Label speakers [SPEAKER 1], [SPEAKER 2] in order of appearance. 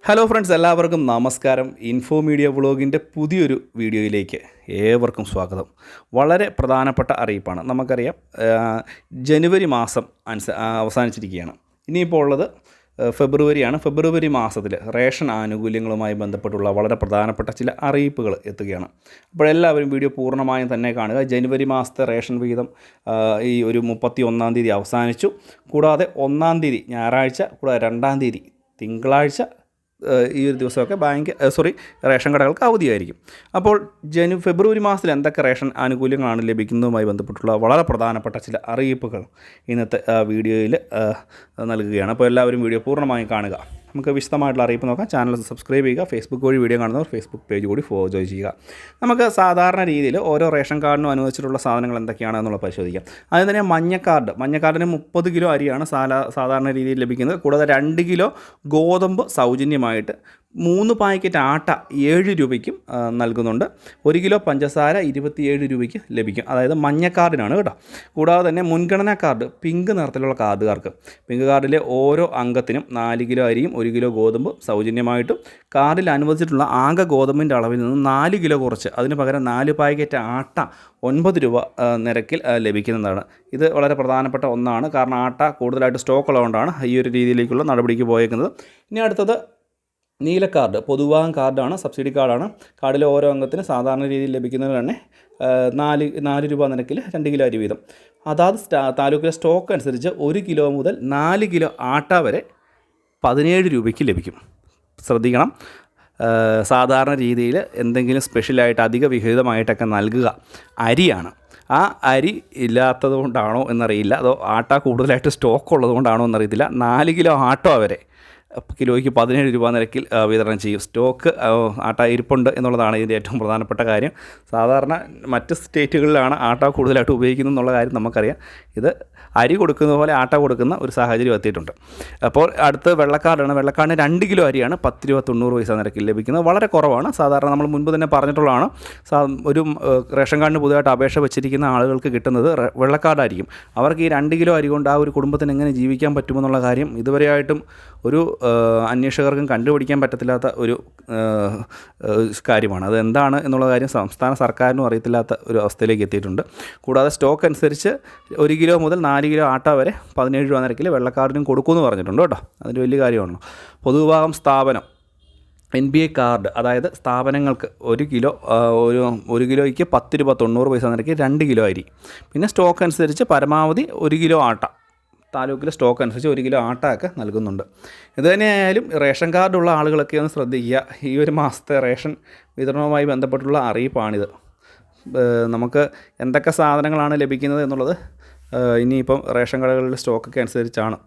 [SPEAKER 1] Hello friends, എല്ലാവർക്കും നമസ്കാരം. Info media വ്ളോഗിൻ്റെ പുതിയൊരു വീഡിയോയിലേക്ക് ഏവർക്കും സ്വാഗതം. വളരെ പ്രധാനപ്പെട്ട അറിയിപ്പാണ്. നമുക്കറിയാം, ജനുവരി മാസം അവസാനിച്ചിരിക്കുകയാണ്. ഇനിയിപ്പോൾ ഉള്ളത് ഫെബ്രുവരിയാണ്. ഫെബ്രുവരി മാസത്തിൽ റേഷൻ ആനുകൂല്യങ്ങളുമായി ബന്ധപ്പെട്ടുള്ള വളരെ പ്രധാനപ്പെട്ട ചില അറിയിപ്പുകൾ എത്തുകയാണ്. അപ്പോൾ എല്ലാവരും വീഡിയോ പൂർണ്ണമായും തന്നെ കാണുക. ജനുവരി മാസത്തെ റേഷൻ വിഹിതം ഈ ഒരു 31-ാം തീയതി അവസാനിച്ചു. കൂടാതെ 1-ാം തീയതി ഞായറാഴ്ച, കൂടാതെ 2-ാം തീയതി തിങ്കളാഴ്ച ഈ ഒരു ദിവസമൊക്കെ റേഷൻ കടകൾക്ക് അവധിയായിരിക്കും. അപ്പോൾ ഫെബ്രുവരി മാസത്തിൽ എന്തൊക്കെ റേഷൻ ആനുകൂല്യങ്ങളാണ് ലഭിക്കുന്നതുമായി ബന്ധപ്പെട്ടുള്ള വളരെ പ്രധാനപ്പെട്ട ചില അറിയിപ്പുകൾ ഇന്നത്തെ വീഡിയോയിൽ നൽകുകയാണ്. അപ്പോൾ എല്ലാവരും വീഡിയോ പൂർണ്ണമായും കാണുക. നമുക്ക് വിശദമായിട്ടുള്ള അറിയിപ്പ് നോക്കാം. ചാനൽ സബ്സ്ക്രൈബ് ചെയ്യുക. ഫേസ്ബുക്ക് വഴി വീഡിയോ കാണുന്നവർ ഫേസ്ബുക്ക് പേജ് കൂടി ഫോളോ ചെയ്യുക. നമുക്ക് സാധാരണ രീതിയിൽ ഓരോ റേഷൻ കാർഡിനും അനുവദിച്ചിട്ടുള്ള സാധനങ്ങൾ എന്തൊക്കെയാണെന്നുള്ളത് പരിശോധിക്കാം. അതിന് തന്നെ മഞ്ഞക്കാർഡിന് 30 കിലോ അരിയാണ് സാധാരണ രീതിയിൽ ലഭിക്കുന്നത്. കൂടാതെ 2 കിലോ ഗോതമ്പ് സൗജന്യമായിട്ട്, 3 പാക്കറ്റ് ആട്ട 7 രൂപയ്ക്കും നൽകുന്നുണ്ട്. 1 കിലോ പഞ്ചസാര 27 രൂപയ്ക്ക് ലഭിക്കും. അതായത് മഞ്ഞക്കാർഡിനാണ് കേട്ടോ. കൂടാതെ തന്നെ മുൻഗണനാ കാർഡ്, പിങ്ക് നിറത്തിലുള്ള കാർഡുകാർക്ക്, പിങ്ക് കാർഡിലെ ഓരോ അംഗത്തിനും 4 കിലോ അരിയും 1 കിലോ ഗോതമ്പ് സൗജന്യമായിട്ടും, കാർഡിൽ അനുവദിച്ചിട്ടുള്ള ആകെ ഗോതമ്പിൻ്റെ അളവിൽ നിന്ന് 4 കിലോ കുറച്ച് അതിന് പകരം 4 പാക്കറ്റ് ആട്ട 9 രൂപ നിരക്കിൽ ലഭിക്കുന്നതാണ്. ഇത് വളരെ പ്രധാനപ്പെട്ട ഒന്നാണ്. കാരണം ആട്ട കൂടുതലായിട്ട് സ്റ്റോക്ക് ഉള്ളതുകൊണ്ടാണ് ഈ ഒരു രീതിയിലേക്കുള്ള നടപടിക്ക് പോയേക്കുന്നത്. ഇനി അടുത്തത് നീല കാർഡ്, പൊതുവാം കാർഡാണ്, സബ്സിഡി കാർഡാണ്. കാർഡിലെ ഓരോ അംഗത്തിന് സാധാരണ രീതിയിൽ ലഭിക്കുന്നത് തന്നെ 4 രൂപ നിരക്കിൽ 2 കിലോ അരി വീതം. അതാത് താലൂക്കിലെ സ്റ്റോക്ക് അനുസരിച്ച് 1 കിലോ മുതൽ 4 കിലോ ആട്ട വരെ 17 രൂപയ്ക്ക് ലഭിക്കും. ശ്രദ്ധിക്കണം, സാധാരണ രീതിയിൽ എന്തെങ്കിലും സ്പെഷ്യലായിട്ട് അധിക വിഹിതമായിട്ടൊക്കെ നൽകുക അരിയാണ്. ആ അരി ഇല്ലാത്തത് കൊണ്ടാണോ എന്നറിയില്ല, അതോ ആട്ട കൂടുതലായിട്ട് സ്റ്റോക്ക് ഉള്ളത് കൊണ്ടാണോ എന്നറിയത്തില്ല, 4 കിലോ ആട്ടോ വരെ കിലോയ്ക്ക് 17 രൂപ നിരക്കിൽ വിതരണം ചെയ്യും. സ്റ്റോക്ക് ആട്ട ഇരിപ്പുണ്ട് എന്നുള്ളതാണ് ഇതിൻ്റെ ഏറ്റവും പ്രധാനപ്പെട്ട കാര്യം. സാധാരണ മറ്റ് സ്റ്റേറ്റുകളിലാണ് ആട്ട കൂടുതലായിട്ട് ഉപയോഗിക്കുന്നത് എന്നുള്ള കാര്യം നമുക്കറിയാം. ഇത് അരി കൊടുക്കുന്ന പോലെ ആട്ട കൊടുക്കുന്ന ഒരു സാഹചര്യം എത്തിയിട്ടുണ്ട്. അപ്പോൾ അടുത്ത് വെള്ളക്കാർഡാണ്. വെള്ളക്കാർഡിന് 2 കിലോ അരിയാണ് 10 രൂപ 90 പൈസ നിരക്കിൽ ലഭിക്കുന്നത്. വളരെ കുറവാണ്. സാധാരണ നമ്മൾ മുൻപ് തന്നെ പറഞ്ഞിട്ടുള്ളതാണ്, ഒരു റേഷൻ കാർഡിന് പുതുതായിട്ട് അപേക്ഷ വെച്ചിരിക്കുന്ന ആളുകൾക്ക് കിട്ടുന്നത് വെള്ളക്കാർഡായിരിക്കും. അവർക്ക് ഈ 2 കിലോ അരി കൊണ്ട് ആ ഒരു കുടുംബത്തിന് എങ്ങനെ ജീവിക്കാൻ പറ്റുമെന്നുള്ള കാര്യം ഇതുവരെയായിട്ടും ഒരു അന്വേഷകർക്കും കണ്ടുപിടിക്കാൻ പറ്റത്തില്ലാത്ത ഒരു കാര്യമാണ്. അതെന്താണ് എന്നുള്ള കാര്യം സംസ്ഥാന സർക്കാരിനും അറിയത്തില്ലാത്ത ഒരു അവസ്ഥയിലേക്ക് എത്തിയിട്ടുണ്ട്. കൂടാതെ സ്റ്റോക്ക് അനുസരിച്ച് 1 കിലോ മുതൽ 4 കിലോ ആട്ട വരെ 17 രൂപ നിരക്കിൽ വെള്ളക്കാർഡിനും കൊടുക്കുമെന്ന് പറഞ്ഞിട്ടുണ്ട് കേട്ടോ. അതിൻ്റെ വലിയ കാര്യമാണല്ലോ. പൊതുവിഭാഗം സ്ഥാപനം NBA കാർഡ്, അതായത് സ്ഥാപനങ്ങൾക്ക് 1 കിലോയ്ക്ക് 10 രൂപ 90 പൈസ നിരക്കിൽ 2 കിലോ അരി. പിന്നെ സ്റ്റോക്ക് അനുസരിച്ച് പരമാവധി 1 കിലോ ആട്ട, താലൂക്കിലെ സ്റ്റോക്ക് അനുസരിച്ച് 1 കിലോ ആട്ടയൊക്കെ നൽകുന്നുണ്ട്. ഇത് തന്നെയായാലും റേഷൻ കാർഡുള്ള ആളുകളൊക്കെ ഒന്ന് ശ്രദ്ധിക്കുക. ഈ ഒരു മാസത്തെ റേഷൻ വിതരണവുമായി ബന്ധപ്പെട്ടുള്ള അറിയിപ്പാണിത്. നമുക്ക് എന്തൊക്കെ സാധനങ്ങളാണ് ലഭിക്കുന്നത് എന്നുള്ളത് ഇനിയിപ്പം റേഷൻ കടകളിലെ സ്റ്റോക്കൊക്കെ അനുസരിച്ചാണ്